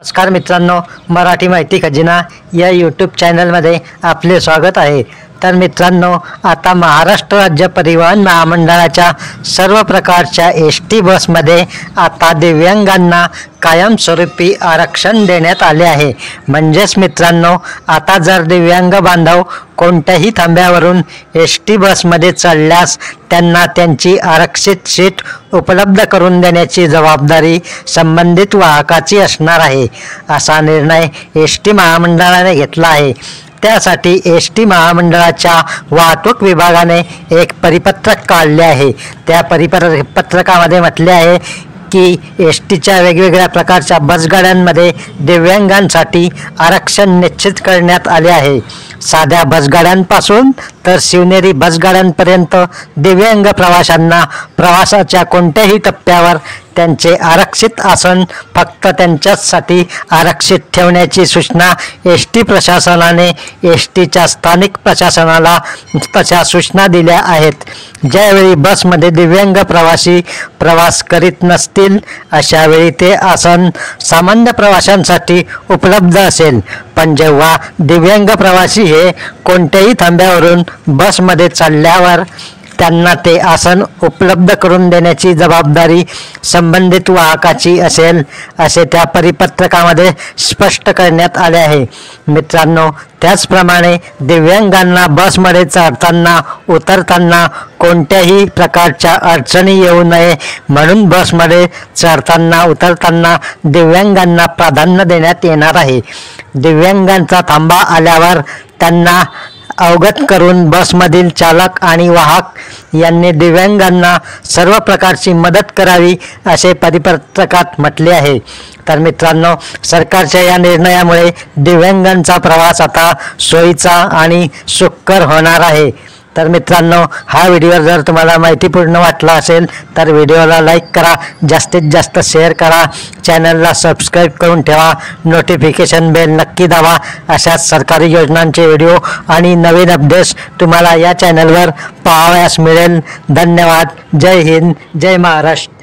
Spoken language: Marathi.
नमस्कार मित्रांनो, मराठी माहिती खजिना या यूट्यूब चॅनलमध्ये आपले स्वागत आहे। तर मित्रांनो, आता महाराष्ट्र राज्य परिवहन महामंडळाच्या सर्व प्रकारच्या एस.टी. बसमध्ये आता दिव्यांगांना कायमस्वरूपी आरक्षण देण्यात आले आहे। म्हणजेच मित्रांनो, आता जर दिव्यांग बांधव कोणत्याही थांब्यावरून एस.टी. बसमध्ये चढल्यास त्यांना त्यांची आरक्षित सीट उपलब्ध करून देण्याची जबाबदारी संबंधित वाहकाची असणार आहे, असा निर्णय एस.टी. महामंडळाने घेतला आहे। त्यासाठी एस.टी. महामंडळाच्या वाहतूक विभागाने एक परिपत्रक काढले आहे। त्या परिपत्रकामध्ये म्हटले आहे की एस.टीच्या वेगवेगळ्या प्रकारच्या बसगाड्यांमध्ये दिव्यांगांसाठी आरक्षण निश्चित करण्यात आले आहे। साध्या बसगाड्यांपासून तर शिवनेरी बसगाड्यांपर्यंत दिव्यांग प्रवाशांना प्रवासाच्या कोणत्याही टप्प्यावर त्यांचे आरक्षित आसन फक्त त्यांच्यासाठी आरक्षित ठेवण्याची सूचना एस.टी. प्रशासनाने एस.टीच्या स्थानिक प्रशासनाला तशा सूचना दिल्या आहेत। ज्यावेळी बसमध्ये दिव्यांग प्रवासी प्रवास करीत नसतील अशावेळी ते आसन सामान्य प्रवाशांसाठी उपलब्ध असेल, पण जेव्हा दिव्यांग प्रवासी हे कोणत्याही थांब्यावरून बसमध्ये चढल्यावर त्यांना ते आसन उपलब्ध करून देण्याची जबाबदारी संबंधित वाहकाची असेल, असे त्या परिपत्रकामध्ये स्पष्ट करण्यात आले आहे। मित्रांनो, त्याचप्रमाणे दिव्यांगांना बसमध्ये चढताना उतरताना कोणत्याही प्रकारच्या अडचणी येऊ नये म्हणून बसमध्ये चढताना उतरताना दिव्यांगांना प्राधान्य देण्यात येणार आहे। दिव्यांगांचा थांबा आल्यावर त्यांना अवगत करून बसमधील चालक आणि वाहक यांनी दिव्यांगांना सर्व प्रकारची मदत करावी, असे परिपत्रकात म्हटले आहे। तर मित्रांनो, सरकारच्या या निर्णयामुळे दिव्यांगांचा प्रवास आता सोयीचा आणि सुखकर होणार आहे। तर मित्रांनो, हा व्हिडिओ जर तुम्हाला माहितीपूर्ण वाटला असेल तर व्हिडिओला लाईक करा, जास्तीत जास्त शेअर करा, चॅनलला सबस्क्राईब करून ठेवा, नोटिफिकेशन बेल नक्की दाबा। अशाच सरकारी योजनांचे व्हिडिओ आणि नवीन अपडेट्स तुम्हाला या चॅनलवर पाहावयास मिळेल। धन्यवाद। जय हिंद, जय महाराष्ट्र।